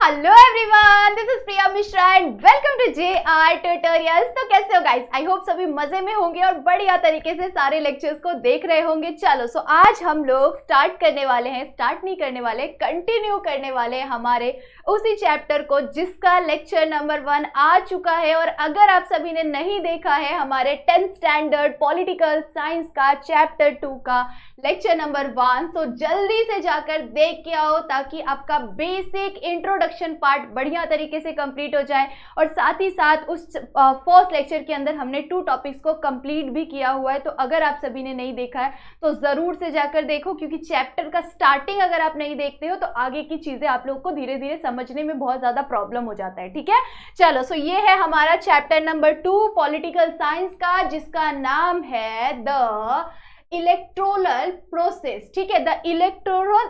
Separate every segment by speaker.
Speaker 1: Hello everyone, this is Priya Mishra and welcome to JR tutorials. तो कैसे हो गाइस? आई होप सभी मजे में होंगे और बढ़िया तरीके से सारे लेक्चर्स को देख रहे होंगे। चलो आज हम लोग स्टार्ट करने वाले हैं, स्टार्ट नहीं करने वाले, कंटिन्यू करने वाले हैं हमारे उसी चैप्टर को जिसका लेक्चर नंबर 1 आ चुका है। और अगर आप सभी ने नहीं देखा है हमारे 10th स्टैंडर्ड पॉलिटिकल साइंस का चैप्टर 2 का लेक्चर नंबर 1, तो जल्दी से जाकर देख के आओ ताकि आपका बेसिक इंट्रोडक्शन पार्ट बढ़िया तरीके से कंप्लीट हो जाए। और साथ ही साथ उस फर्स्ट लेक्चर के अंदर हमने 2 टॉपिक्स को कंप्लीट भी किया हुआ है। तो अगर आप सभी ने नहीं देखा है तो जरूर से जाकर देखो, क्योंकि चैप्टर का स्टार्टिंग अगर आप नहीं देखते हो तो आगे की चीजें आप लोग को धीरे धीरे समझने में बहुत ज्यादा प्रॉब्लम हो जाता है। ठीक है, चलो सो ये है हमारा चैप्टर नंबर 2 पॉलिटिकल साइंस का, जिसका नाम है द इलेक्टोरल प्रोसेस। ठीक है, the electoral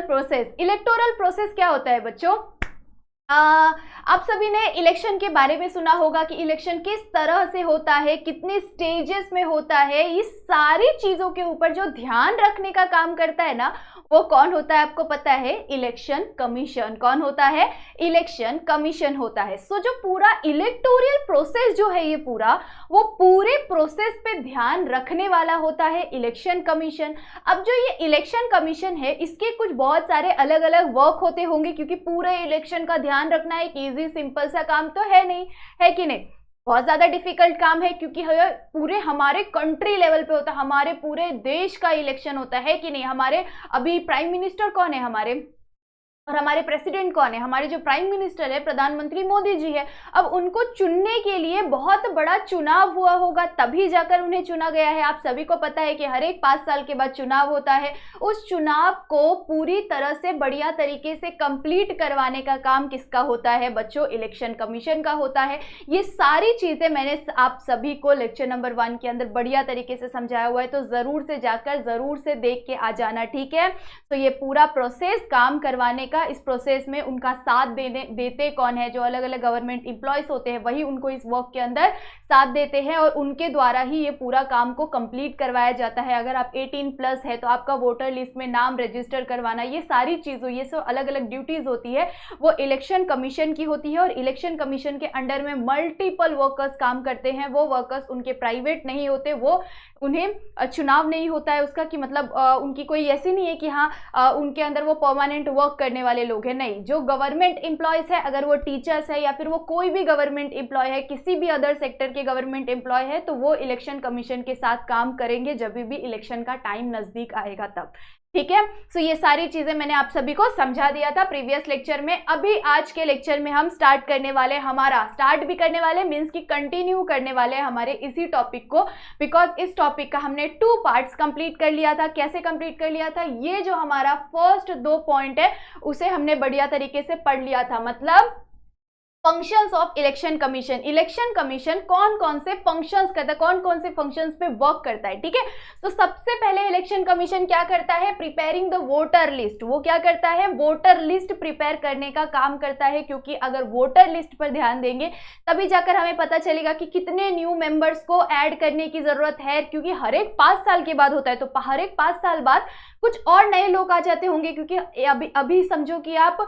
Speaker 1: process. Electoral process क्या होता है बच्चों? आप सभी ने इलेक्शन के बारे में सुना होगा कि इलेक्शन किस तरह से होता है, कितने स्टेजेस में होता है। इस सारी चीजों के ऊपर जो ध्यान रखने का काम करता है ना, वो कौन होता है आपको पता है? Election commission. कौन होता है? इलेक्शन कमीशन होता है। सो जो पूरा इलेक्टोरल प्रोसेस जो है, ये वो पूरे प्रोसेस पे ध्यान रखने वाला होता है इलेक्शन कमीशन। अब जो ये इलेक्शन कमीशन है, इसके कुछ बहुत सारे अलग अलग वर्क होते होंगे, क्योंकि पूरे इलेक्शन का ध्यान रखना एक इजी सिंपल सा काम तो है नहीं, है कि नहीं? बहुत ज्यादा डिफिकल्ट काम है, क्योंकि पूरे हमारे कंट्री लेवल पे होता है, हमारे पूरे देश का इलेक्शन होता है कि नहीं। हमारे अभी प्राइम मिनिस्टर कौन है हमारे, और हमारे प्रेसिडेंट कौन है? हमारे जो प्राइम मिनिस्टर है, प्रधानमंत्री मोदी जी है। अब उनको चुनने के लिए बहुत बड़ा चुनाव हुआ होगा, तभी जाकर उन्हें चुना गया है। आप सभी को पता है कि हर एक 5 साल के बाद चुनाव होता है। उस चुनाव को पूरी तरह से बढ़िया तरीके से कंप्लीट करवाने का काम किसका होता है बच्चों? इलेक्शन कमीशन का होता है। ये सारी चीजें मैंने आप सभी को लेक्चर नंबर 1 के अंदर बढ़िया तरीके से समझाया हुआ है, तो जरूर से जाकर जरूर से देख के आ जाना। ठीक है, तो ये पूरा प्रोसेस काम करवाने का, इस प्रोसेस में उनका साथ देते कौन है? जो अलग अलग गवर्नमेंट एम्प्लॉयज होते हैं, वही उनको इस वर्क के अंदर साथ देते हैं और उनके द्वारा ही ये पूरा काम को कंप्लीट करवाया जाता है। अगर आप 18+ है तो आपका वोटर लिस्ट में नाम रजिस्टर करवाना, ये सारी चीजों, ये सब अलग अलग ड्यूटीज होती है, वो इलेक्शन कमीशन की होती है। और इलेक्शन कमीशन के अंडर में मल्टीपल वर्कर्स काम करते हैं। वो वर्कर्स उनके प्राइवेट नहीं होते, वो उन्हें चुनाव नहीं होता है उसका, कि मतलब उनकी कोई ऐसी नहीं है कि हाँ उनके अंदर वो परमानेंट वर्क करने वाले लोग हैं। नहीं, जो गवर्नमेंट एम्प्लॉयज है, अगर वो टीचर्स है या फिर वो कोई भी गवर्नमेंट एम्प्लॉय है, किसी भी अदर सेक्टर के गवर्नमेंट एम्प्लॉय है, तो वो इलेक्शन कमीशन के साथ काम करेंगे जब भी इलेक्शन का टाइम नजदीक आएगा तब। ठीक है, सो ये सारी चीजें मैंने आप सभी को समझा दिया था प्रीवियस लेक्चर में। अभी आज के लेक्चर में हम स्टार्ट करने वाले, हमारा स्टार्ट भी करने वाले मीन्स कि कंटिन्यू करने वाले हमारे इसी टॉपिक को, बिकॉज इस टॉपिक का हमने 2 पार्ट्स कंप्लीट कर लिया था। कैसे कंप्लीट कर लिया था? ये जो हमारा फर्स्ट 2 पॉइंट है उसे हमने बढ़िया तरीके से पढ़ लिया था। मतलब functions of election commission. Election commission कौन कौन से फंक्शंस करता है, कौन कौन से फंक्शंस पे वर्क करता है। ठीक है, तो सबसे पहले इलेक्शन कमीशन क्या करता है? Preparing the voter list. वो क्या करता है? वोटर लिस्ट प्रिपेयर करने का काम करता है, क्योंकि अगर वोटर लिस्ट पर ध्यान देंगे तभी जाकर हमें पता चलेगा कि कितने न्यू मेंबर्स को ऐड करने की जरूरत है, क्योंकि हर एक 5 साल के बाद होता है। तो हर एक 5 साल बाद कुछ और नए लोग आ जाते होंगे, क्योंकि अभी समझो कि आप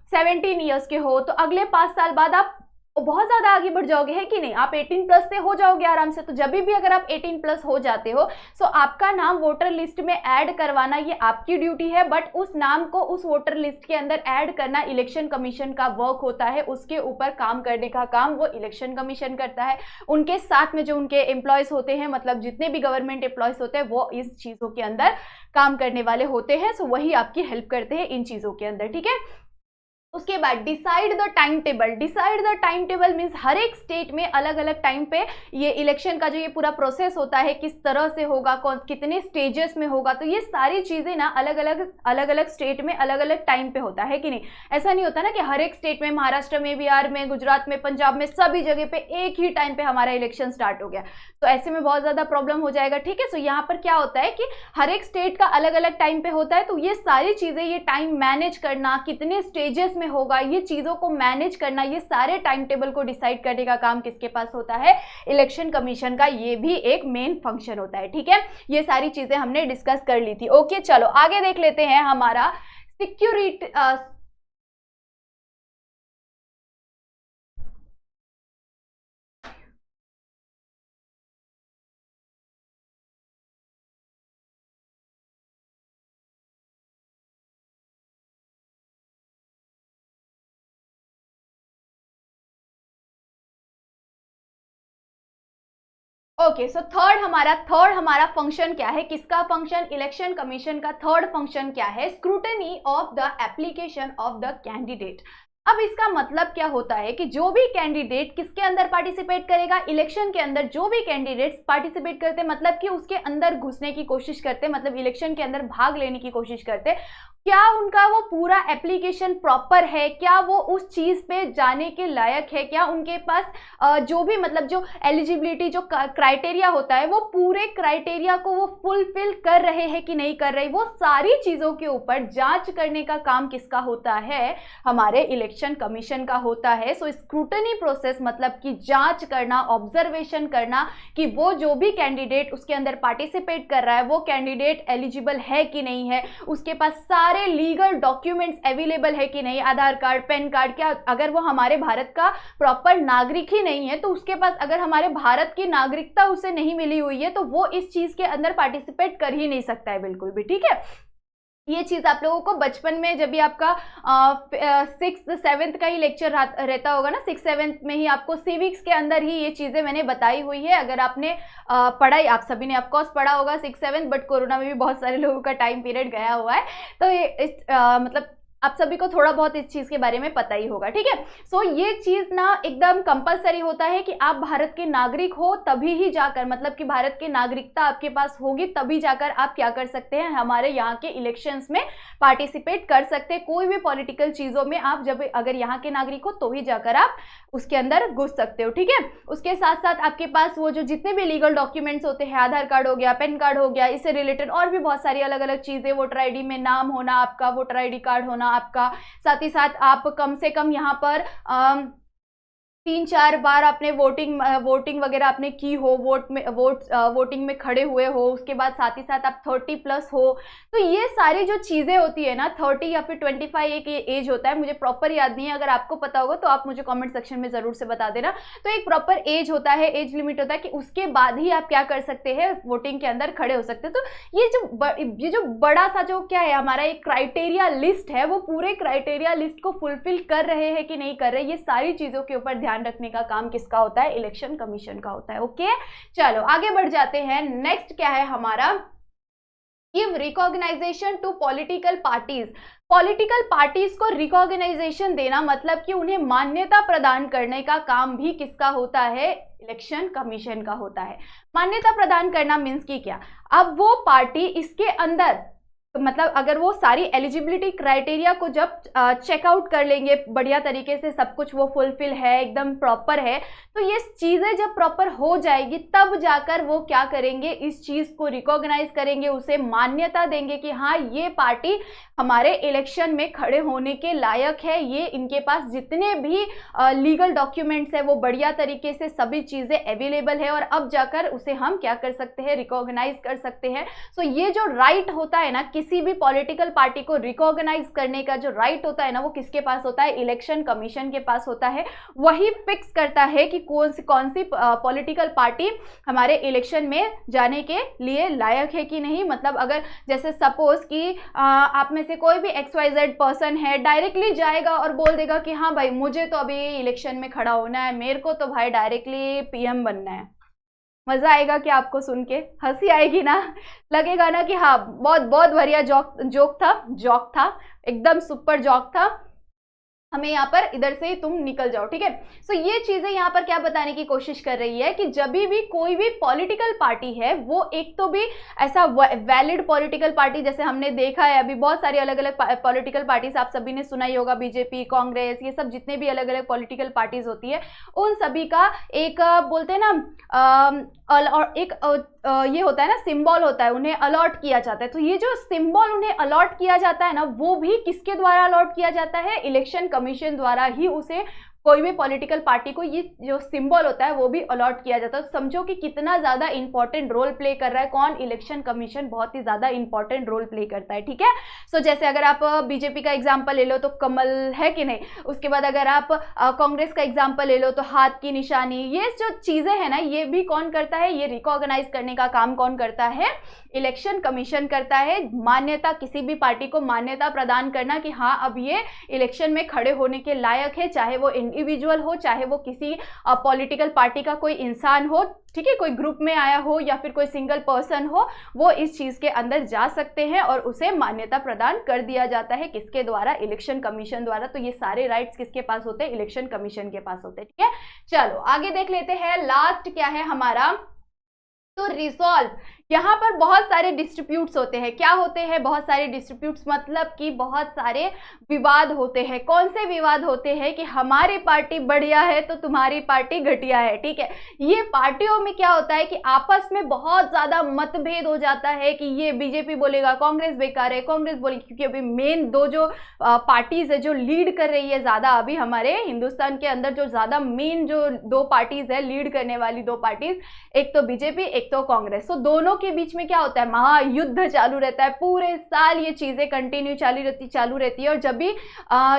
Speaker 1: 17 ईयर्स के हो, तो अगले 5 साल बाद आप बहुत ज्यादा आगे बढ़ जाओगे, है कि नहीं? आप 18+ से हो जाओगे आराम से। तो जब भी अगर आप 18+ हो जाते हो तो आपका नाम वोटर लिस्ट में ऐड करवाना ये आपकी ड्यूटी है, बट उस नाम को उस वोटर लिस्ट के अंदर ऐड करना इलेक्शन कमीशन का वर्क होता है। उसके ऊपर काम करने का काम वो इलेक्शन कमीशन करता है। उनके साथ में जो उनके एम्प्लॉयज होते हैं, मतलब जितने भी गवर्नमेंट एम्प्लॉयज होते हैं, वो इस चीजों के अंदर काम करने वाले होते हैं। सो वही आपकी हेल्प करते हैं इन चीजों के अंदर। ठीक है, उसके बाद decide the time table. Decide the time table means हर एक स्टेट में अलग अलग टाइम पे ये इलेक्शन का जो ये पूरा प्रोसेस होता है, किस तरह से होगा, कौन कितने स्टेजेस में होगा, तो ये सारी चीजें ना अलग अलग स्टेट में अलग अलग टाइम पे होता है कि नहीं। ऐसा नहीं होता ना कि हर एक स्टेट में, महाराष्ट्र में, बिहार में, गुजरात में, पंजाब में, सभी जगह पे एक ही टाइम पे हमारा इलेक्शन स्टार्ट हो गया, तो ऐसे में बहुत ज्यादा प्रॉब्लम हो जाएगा। ठीक है, सो यहाँ पर क्या होता है कि हर एक स्टेट का अलग अलग टाइम पे होता है। तो ये सारी चीजें, ये टाइम मैनेज करना, कितने स्टेजेस में होगा, ये चीजों को मैनेज करना, ये सारे टाइम टेबल को डिसाइड करने का काम किसके पास होता है? इलेक्शन कमीशन का। ये भी एक मेन फंक्शन होता है। ठीक है, ये सारी चीजें हमने डिस्कस कर ली थी। ओके, चलो आगे देख लेते हैं हमारा सिक्योरिटी ओके, सो थर्ड हमारा फंक्शन क्या है, किसका फंक्शन, इलेक्शन कमीशन का थर्ड फंक्शन क्या है, scrutiny of the application of the candidate. अब इसका मतलब क्या होता है कि जो भी कैंडिडेट किसके अंदर पार्टिसिपेट करेगा, इलेक्शन के अंदर जो भी कैंडिडेट्स पार्टिसिपेट करते, मतलब कि उसके अंदर घुसने की कोशिश करते, मतलब इलेक्शन के अंदर भाग लेने की कोशिश करते, क्या उनका वो पूरा एप्लीकेशन प्रॉपर है, क्या वो उस चीज पे जाने के लायक है, क्या उनके पास जो भी मतलब जो एलिजिबिलिटी जो क्राइटेरिया होता है वो पूरे क्राइटेरिया को वो फुलफिल कर रहे हैं कि नहीं कर रहे, वो सारी चीजों के ऊपर जांच करने का काम किसका होता है, हमारे इलेक्शन कमीशन का होता है। सो स्क्रूटनी प्रोसेस मतलब कि जांच करना, ऑब्जर्वेशन करना कि वो जो भी कैंडिडेट उसके अंदर पार्टिसिपेट कर रहा है वो कैंडिडेट एलिजिबल है कि नहीं है, उसके पास सारे लीगल डॉक्यूमेंट्स अवेलेबल है कि नहीं, आधार कार्ड, पैन कार्ड, क्या अगर वो हमारे भारत का प्रॉपर नागरिक ही नहीं है तो उसके पास अगर हमारे भारत की नागरिकता उसे नहीं मिली हुई है तो वो इस चीज के अंदर पार्टिसिपेट कर ही नहीं सकता है बिल्कुल भी, ठीक है। ये चीज आप लोगों को बचपन में जब भी आपका 6th 7th का ही लेक्चर रहता होगा ना, 6th 7th में ही आपको सिविक्स के अंदर ही ये चीजें मैंने बताई हुई है। अगर आपने पढ़ाई, आप सभी ने ऑफकोर्स पढ़ा होगा 6th 7th, बट कोरोना में भी बहुत सारे लोगों का टाइम पीरियड गया हुआ है, तो ये मतलब आप सभी को थोड़ा बहुत इस चीज के बारे में पता ही होगा, ठीक है। सो ये चीज ना एकदम कंपलसरी होता है कि आप भारत के नागरिक हो तभी ही जाकर, मतलब कि भारत की नागरिकता आपके पास होगी तभी जाकर आप क्या कर सकते हैं, हमारे यहाँ के इलेक्शंस में पार्टिसिपेट कर सकते हैं। कोई भी पॉलिटिकल चीजों में आप जब अगर यहाँ के नागरिक हो तो ही जाकर आप उसके अंदर घुस सकते हो, ठीक है। उसके साथ साथ आपके पास वो जो जितने भी लीगल डॉक्यूमेंट्स होते हैं, आधार कार्ड हो गया, पैन कार्ड हो गया, इससे रिलेटेड और भी बहुत सारी अलग अलग चीजें, वोटर आईडी में नाम होना आपका, वोटर आईडी कार्ड होना आपका, साथ ही साथ आप कम से कम यहाँ पर 3-4 बार आपने वोटिंग वगैरह आपने की हो, वोटिंग में खड़े हुए हो, उसके बाद साथ ही साथ आप 30+ हो, तो ये सारी जो चीजें होती है ना, 30 या फिर 25 एक एज होता है, मुझे प्रॉपर याद नहीं है, अगर आपको पता होगा तो आप मुझे कमेंट सेक्शन में जरूर से बता देना। तो एक प्रॉपर एज होता है, एज लिमिट होता है कि उसके बाद ही आप क्या कर सकते हैं, वोटिंग के अंदर खड़े हो सकते हैं। तो ये जो बड़ा सा जो क्या है हमारा एक क्राइटेरिया लिस्ट है, वो पूरे क्राइटेरिया लिस्ट को फुलफिल कर रहे हैं कि नहीं कर रहे, ये सारी चीजों के ऊपर ध्यान रखने का काम किसका होता है, इलेक्शन कमीशन का होता है। ओके, चलो आगे बढ़ जाते हैं। नेक्स्ट क्या है हमारा, give recognisation to political parties. Political parties को रिकॉग्नाइजेशन देना मतलब कि उन्हें मान्यता प्रदान करने का काम भी किसका होता है, इलेक्शन कमीशन का होता है। मान्यता प्रदान करना मीन्स की क्या, अब वो पार्टी इसके अंदर मतलब अगर वो सारी एलिजिबिलिटी क्राइटेरिया को जब चेकआउट कर लेंगे बढ़िया तरीके से, सब कुछ वो फुलफिल है, एकदम प्रॉपर है, तो ये चीज़ें जब प्रॉपर हो जाएगी तब जाकर वो क्या करेंगे, इस चीज़ को रिकॉग्नाइज करेंगे, उसे मान्यता देंगे कि हाँ ये पार्टी हमारे इलेक्शन में खड़े होने के लायक है, ये इनके पास जितने भी लीगल डॉक्यूमेंट्स है वो बढ़िया तरीके से सभी चीज़ें अवेलेबल है, और अब जाकर उसे हम क्या कर सकते हैं, रिकॉग्नाइज कर सकते हैं। सो ये जो राइट होता है ना, किसी भी पॉलिटिकल पार्टी को रिकॉग्नाइज करने का जो राइट होता है ना, वो किसके पास होता है, इलेक्शन कमीशन के पास होता है। वही फिक्स करता है कि कौन सी पॉलिटिकल पार्टी हमारे इलेक्शन में जाने के लिए लायक है कि नहीं। मतलब अगर जैसे सपोज कि आप में से कोई भी XYZ पर्सन है, डायरेक्टली जाएगा और बोल देगा कि हाँ भाई मुझे तो अभी इलेक्शन में खड़ा होना है, मेरे को तो भाई डायरेक्टली PM बनना है, मजा आएगा क्या आपको सुन के, हंसी आएगी ना, लगेगा ना कि हाँ बहुत बहुत बढ़िया जोक था, एकदम सुपर जोक था, हमें यहाँ पर इधर से ही तुम निकल जाओ, ठीक है। सो ये चीजें यहाँ पर क्या बताने की कोशिश कर रही है कि जब भी कोई भी पॉलिटिकल पार्टी है वो एक तो भी ऐसा वैलिड पॉलिटिकल पार्टी, जैसे हमने देखा है अभी बहुत सारी अलग अलग पॉलिटिकल पार्टीज आप सभी ने सुना ही होगा, बीजेपी, कांग्रेस, ये सब जितने भी अलग अलग पॉलिटिकल पार्टीज होती है उन सभी का एक बोलते हैं ना और एक ये होता है ना, सिंबल होता है, उन्हें अलॉट किया जाता है। तो ये जो सिंबल उन्हें अलॉट किया जाता है ना, वो भी किसके द्वारा अलॉट किया जाता है, इलेक्शन कमीशन द्वारा ही उसे कोई भी पॉलिटिकल पार्टी को ये जो सिंबल होता है वो भी अलॉट किया जाता है। तो समझो कि कितना ज्यादा इंपॉर्टेंट रोल प्ले कर रहा है कौन, इलेक्शन कमीशन बहुत ही ज्यादा इंपॉर्टेंट रोल प्ले करता है, ठीक है। सो जैसे अगर आप बीजेपी का एग्जाम्पल ले लो तो कमल है कि नहीं, उसके बाद अगर आप कांग्रेस का एग्जाम्पल ले लो तो हाथ की निशानी, ये जो चीजें है ना ये भी कौन करता है, ये रिकॉग्नाइज करने का काम कौन करता है, इलेक्शन कमीशन करता है। मान्यता, किसी भी पार्टी को मान्यता प्रदान करना कि हाँ अब ये इलेक्शन में खड़े होने के लायक है, चाहे वो इंडिविजुअल हो, चाहे वो किसी पॉलिटिकल पार्टी का कोई इंसान हो, ठीक है, कोई ग्रुप में आया हो या फिर कोई सिंगल पर्सन हो, वो इस चीज के अंदर जा सकते हैं और उसे मान्यता प्रदान कर दिया जाता है किसके द्वारा, इलेक्शन कमीशन द्वारा। तो ये सारे राइट्स किसके पास होते हैं, इलेक्शन कमीशन के पास होते हैं, ठीक है। चलो आगे देख लेते हैं, लास्ट क्या है हमारा, तो रिजॉल्व। यहाँ पर बहुत सारे डिस्ट्रीब्यूट्स होते हैं, क्या होते हैं, बहुत सारे डिस्ट्रीब्यूट्स मतलब कि बहुत सारे विवाद होते हैं। कौन से विवाद होते हैं कि हमारी पार्टी बढ़िया है तो तुम्हारी पार्टी घटिया है, ठीक है। ये पार्टियों में क्या होता है कि आपस में बहुत ज्यादा मतभेद हो जाता है कि ये बीजेपी बोलेगा कांग्रेस बेकार है, कांग्रेस बोलेगी, क्योंकि अभी मेन दो जो पार्टीज है जो लीड कर रही है ज्यादा अभी हमारे हिंदुस्तान के अंदर, जो ज्यादा मेन जो दो पार्टीज है लीड करने वाली दो पार्टीज, एक तो बीजेपी एक तो कांग्रेस। तो दोनों के बीच में क्या होता है, महायुद्ध चालू रहता है, पूरे साल ये चीजें कंटिन्यू चालू रहती है। और जब भी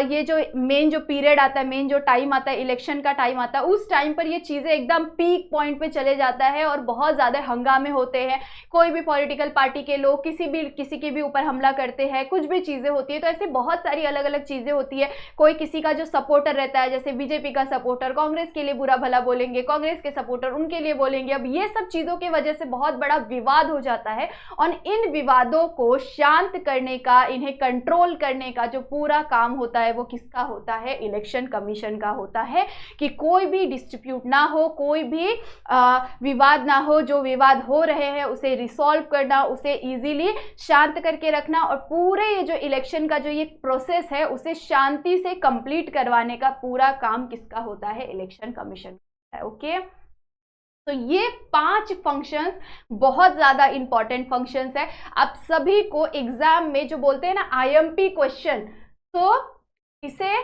Speaker 1: ये जो मेन जो पीरियड आता है, मेन जो टाइम आता है, इलेक्शन का टाइम आता है, उस टाइम पर ये चीजें एकदम पीक पॉइंट पे चले जाता है और बहुत ज्यादा हंगामे होते हैं। कोई भी पॉलिटिकल पार्टी के लोग किसी के भी ऊपर हमला करते हैं, कुछ भी चीजें होती है। तो ऐसे बहुत सारी अलग अलग चीजें होती है। कोई किसी का जो सपोर्टर रहता है, जैसे बीजेपी का सपोर्टर कांग्रेस के लिए बुरा भला बोलेंगे, कांग्रेस के सपोर्टर उनके लिए बोलेंगे। अब ये सब चीजों की वजह से बहुत बड़ा विवाद हो जाता है और इन विवादों को शांत करने का, इन्हें कंट्रोल करने का जो पूरा काम होता है वो किसका होता है, इलेक्शन कमीशन का होता है। कि कोई भी डिस्प्यूट ना हो, कोई भी विवाद ना हो, जो विवाद हो रहे हैं उसे रिसॉल्व करना, उसे इजीली शांत करके रखना और पूरे ये जो इलेक्शन का जो ये प्रोसेस है उसे शांति से कंप्लीट करवाने का पूरा काम किसका होता है, इलेक्शन कमीशन का है। ओके, तो ये 5 फंक्शंस बहुत ज्यादा इंपॉर्टेंट फंक्शंस है। आप सभी को एग्जाम में जो बोलते हैं ना आईएमपी क्वेश्चन, तो इसे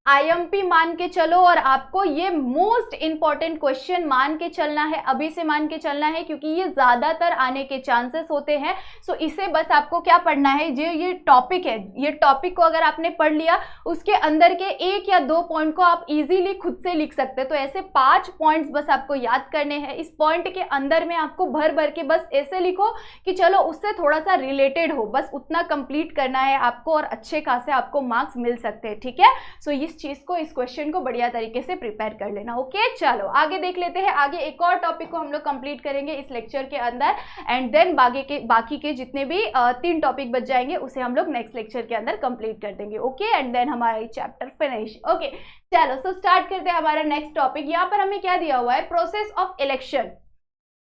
Speaker 1: आईएमपी मान के चलो और आपको ये मोस्ट इंपॉर्टेंट क्वेश्चन मान के चलना है, अभी से मान के चलना है, क्योंकि ये ज्यादातर आने के चांसेस होते हैं। सो इसे बस आपको क्या पढ़ना है, जो ये टॉपिक है, ये टॉपिक को अगर आपने पढ़ लिया, उसके अंदर के 1 या 2 पॉइंट को आप इजीली खुद से लिख सकते हैं। तो ऐसे 5 पॉइंट्स बस आपको याद करने हैं। इस पॉइंट के अंदर में आपको भर भर के बस ऐसे लिखो कि चलो उससे थोड़ा सा रिलेटेड हो, बस उतना कंप्लीट करना है आपको और अच्छे खासे आपको मार्क्स मिल सकते हैं, ठीक है। सो इस चीज को, इस क्वेश्चन को बढ़िया तरीके से प्रिपेयर कर लेना। ओके, चलो आगे देख लेते हैं। आगे एक और टॉपिक को हम लोग कंप्लीट करेंगे इस लेक्चर के अंदर एंड देन बाकी के जितने भी 3 टॉपिक बच जाएंगे उसे हम लोग नेक्स्ट लेक्चर के अंदर कंप्लीट कर देंगे। ओके, एंड देन हमारा चैप्टर फिनिश। ओके, चलो सो स्टार्ट करते हैं हमारा नेक्स्ट टॉपिक। यहाँ पर हमें क्या दिया हुआ है, process of election.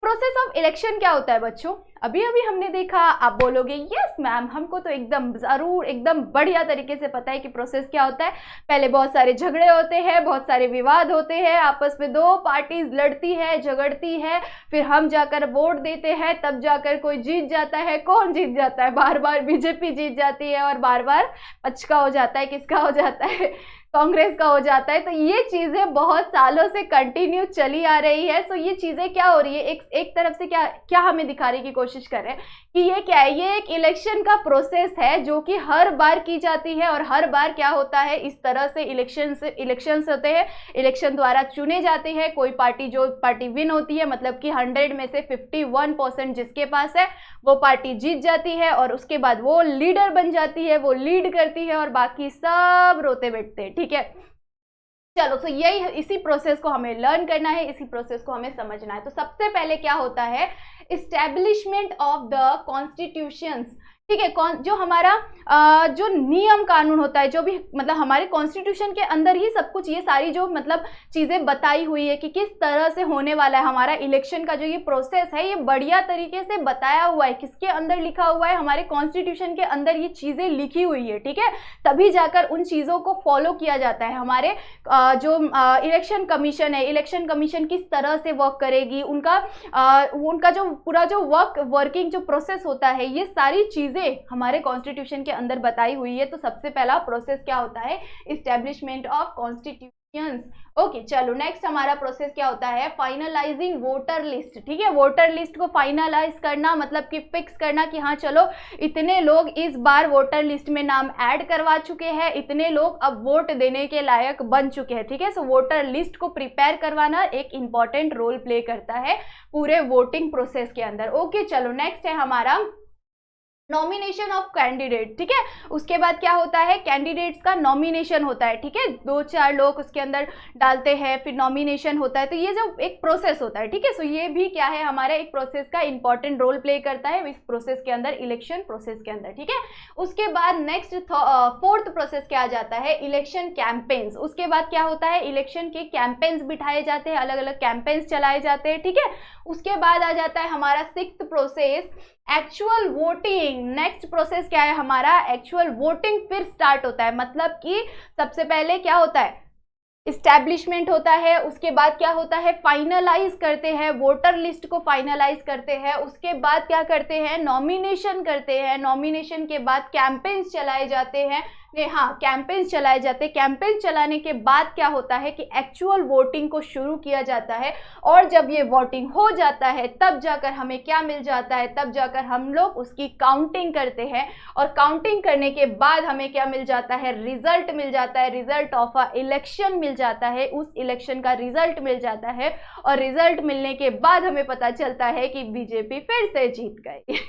Speaker 1: Process of election क्या होता है बच्चों, अभी हमने देखा। आप बोलोगे यस मैम, हमको तो एकदम जरूर एकदम बढ़िया तरीके से पता है कि प्रोसेस क्या होता है। पहले बहुत सारे झगड़े होते हैं, बहुत सारे विवाद होते हैं, आपस में 2 पार्टीज लड़ती है, झगड़ती है, फिर हम जाकर वोट देते हैं, तब जाकर कोई जीत जाता है। कौन जीत जाता है, बार बार बीजेपी जीत जाती है और बार बार पचका हो जाता है, किसका हो जाता है, कांग्रेस का हो जाता है। तो ये चीजें बहुत सालों से कंटिन्यू चली आ रही है। सो ये चीजें क्या हो रही है, एक तरफ से क्या हमें दिखाने की कोशिश कर रहे हैं कि ये क्या है, ये एक इलेक्शन का प्रोसेस है जो कि हर बार की जाती है और हर बार क्या होता है, इस तरह से इलेक्शंस होते हैं, इलेक्शन द्वारा चुने जाते हैं। कोई पार्टी, जो पार्टी विन होती है, मतलब कि 100 में से 51% जिसके पास है वो पार्टी जीत जाती है और उसके बाद वो लीडर बन जाती है, वो लीड करती है और बाकी सब रोते बैठते हैं, ठीक है। चलो, तो यही इसी प्रोसेस को हमें लर्न करना है, इसी प्रोसेस को हमें समझना है। तो सबसे पहले क्या होता है, एस्टेब्लिशमेंट ऑफ द कॉन्स्टिट्यूशंस, ठीक है। जो हमारा जो नियम कानून होता है, जो भी मतलब हमारे कॉन्स्टिट्यूशन के अंदर ही सब कुछ, ये सारी जो मतलब चीजें बताई हुई है कि किस तरह से होने वाला है हमारा इलेक्शन का जो ये प्रोसेस है, ये बढ़िया तरीके से बताया हुआ है। किसके अंदर लिखा हुआ है, हमारे कॉन्स्टिट्यूशन के अंदर ये चीजें लिखी हुई है, ठीक है। तभी जाकर उन चीजों को फॉलो किया जाता है। हमारे जो इलेक्शन कमीशन है, इलेक्शन कमीशन किस तरह से वर्क करेगी, उनका जो पूरा जो वर्किंग जो प्रोसेस होता है, ये सारी चीजें हमारे कॉन्स्टिट्यूशन के अंदर बताई हुई है। तो सबसे पहला प्रोसेस क्या होता है, एस्टेब्लिशमेंट ऑफ कॉन्स्टिट्यूशन ओके चलो नेक्स्ट हमारा प्रोसेस क्या होता है, फाइनलाइजिंग वोटर लिस्ट। ठीक है, वोटर लिस्ट को फाइनलाइज करना मतलब कि फिक्स करना कि हाँ चलो इतने लोग इस बार वोटर लिस्ट में नाम ऐड करवा चुके हैं, इतने लोग अब वोट देने के लायक बन चुके हैं। ठीक है, सो वोटर लिस्ट को प्रिपेयर करवाना एक इंपॉर्टेंट रोल प्ले करता है पूरे वोटिंग प्रोसेस के अंदर। ओके चलो नेक्स्ट है हमारा नॉमिनेशन ऑफ कैंडिडेट। ठीक है, उसके बाद क्या होता है, कैंडिडेट्स का नॉमिनेशन होता है। ठीक है, 2-4 लोग उसके अंदर डालते हैं, फिर नॉमिनेशन होता है, तो ये जो एक प्रोसेस होता है। ठीक है, सो ये भी क्या है, हमारे एक प्रोसेस का इंपॉर्टेंट रोल प्ले करता है इस प्रोसेस के अंदर, इलेक्शन प्रोसेस के अंदर। ठीक है, उसके बाद नेक्स्ट 4th प्रोसेस क्या आ जाता है, इलेक्शन कैंपेन्स। उसके बाद क्या होता है, इलेक्शन के कैंपेन्स बिठाए जाते हैं, अलग अलग कैंपेन्स चलाए जाते हैं। ठीक है, उसके बाद आ जाता है हमारा 6th process, actual voting. Next process क्या है हमारा, एक्चुअल वोटिंग फिर स्टार्ट होता है। मतलब कि सबसे पहले क्या होता है, इस्टेब्लिशमेंट होता है, उसके बाद क्या होता है, फाइनलाइज करते हैं, वोटर लिस्ट को फाइनलाइज करते हैं, उसके बाद क्या करते हैं, नॉमिनेशन करते हैं, नॉमिनेशन के बाद कैंपेन्स चलाए जाते हैं। हाँ, कैंपेन्स चलाए जाते हैं, कैंपेन चलाने के बाद क्या होता है कि एक्चुअल वोटिंग को शुरू किया जाता है। और जब ये वोटिंग हो जाता है तब जाकर हमें क्या मिल जाता है, तब जाकर हम लोग उसकी काउंटिंग करते हैं, और काउंटिंग करने के बाद हमें क्या मिल जाता है, रिजल्ट मिल जाता है, रिजल्ट ऑफ अ इलेक्शन मिल जाता है, उस इलेक्शन का रिजल्ट मिल जाता है। और रिजल्ट मिलने के बाद हमें पता चलता है कि बीजेपी फिर से जीत गई।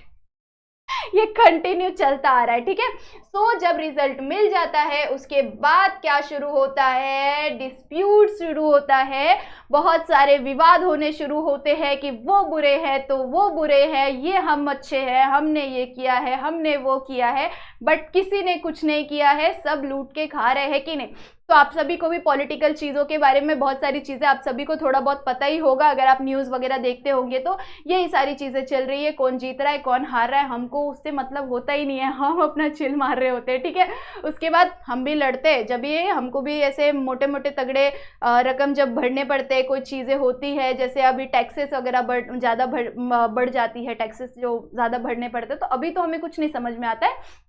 Speaker 1: ये कंटिन्यू चलता आ रहा है। ठीक है, सो जब रिजल्ट मिल जाता है उसके बाद क्या शुरू होता है, डिस्प्यूट शुरू होता है, बहुत सारे विवाद होने शुरू होते हैं कि वो बुरे हैं तो वो बुरे हैं, ये हम अच्छे हैं, हमने ये किया है, हमने वो किया है, बट किसी ने कुछ नहीं किया है, सब लूट के खा रहे हैं कि नहीं। तो आप सभी को भी पॉलिटिकल चीज़ों के बारे में बहुत सारी चीज़ें आप सभी को थोड़ा बहुत पता ही होगा, अगर आप न्यूज़ वगैरह देखते होंगे तो यही सारी चीज़ें चल रही है, कौन जीत रहा है कौन हार रहा है हमको उससे मतलब होता ही नहीं है, हम अपना चिल मार रहे होते हैं। ठीक है, उसके बाद हम भी लड़ते हैं, जब ये हमको भी ऐसे मोटे मोटे तगड़े रकम जब भरने पड़ते हैं, कोई चीज़ें होती है, जैसे अभी टैक्सेस वगैरह ज़्यादा बढ़ जाती है, टैक्सेस जो ज़्यादा भरने पड़ते हैं, तो अभी तो हमें कुछ नहीं समझ में आता है,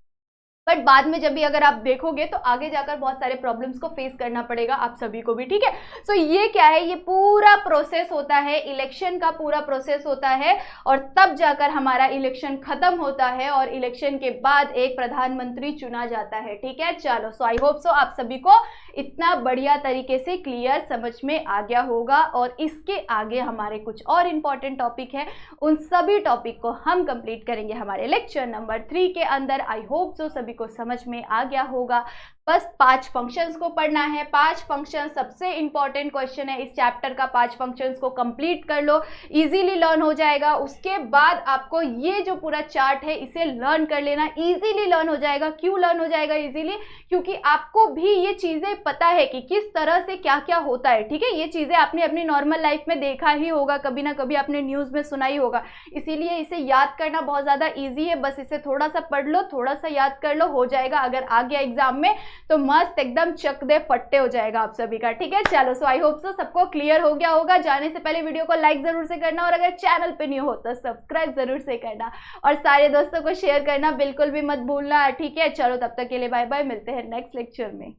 Speaker 1: बट बाद में जब भी अगर आप देखोगे तो आगे जाकर बहुत सारे प्रॉब्लम्स को फेस करना पड़ेगा आप सभी को भी। ठीक है, सो ये क्या है, ये पूरा प्रोसेस होता है, इलेक्शन का पूरा प्रोसेस होता है, और तब जाकर हमारा इलेक्शन खत्म होता है, और इलेक्शन के बाद एक प्रधानमंत्री चुना जाता है। ठीक है, चलो सो आई होप सो आप सभी को इतना बढ़िया तरीके से क्लियर समझ में आ गया होगा। और इसके आगे हमारे कुछ और इंपॉर्टेंट टॉपिक है, उन सभी टॉपिक को हम कंप्लीट करेंगे हमारे लेक्चर नंबर 3 के अंदर। आई होप सो सभी को समझ में आ गया होगा। बस 5 फंक्शंस को पढ़ना है, 5 फंक्शन सबसे इंपॉर्टेंट क्वेश्चन है इस चैप्टर का, 5 फंक्शंस को कंप्लीट कर लो, इजीली लर्न हो जाएगा। उसके बाद आपको ये जो पूरा चार्ट है इसे लर्न कर लेना, इजीली लर्न हो जाएगा। क्यों लर्न हो जाएगा इजीली, क्योंकि आपको भी ये चीज़ें पता है कि किस तरह से क्या क्या होता है। ठीक है, ये चीज़ें आपने अपनी नॉर्मल लाइफ में देखा ही होगा, कभी ना कभी आपने न्यूज़ में सुना ही होगा, इसीलिए इसे याद करना बहुत ज़्यादा ईजी है। बस इसे थोड़ा सा पढ़ लो, थोड़ा सा याद कर लो, हो जाएगा। अगर आ गया एग्जाम में तो मस्त एकदम चक दे फट्टे हो जाएगा आप सभी का। ठीक है, चलो सो आई होप सो सबको क्लियर हो गया होगा। जाने से पहले वीडियो को लाइक जरूर से करना, और अगर चैनल पे न्यू हो तो सब्सक्राइब जरूर से करना, और सारे दोस्तों को शेयर करना बिल्कुल भी मत भूलना। ठीक है, चलो तब तक के लिए बाय बाय, मिलते हैं नेक्स्ट लेक्चर में।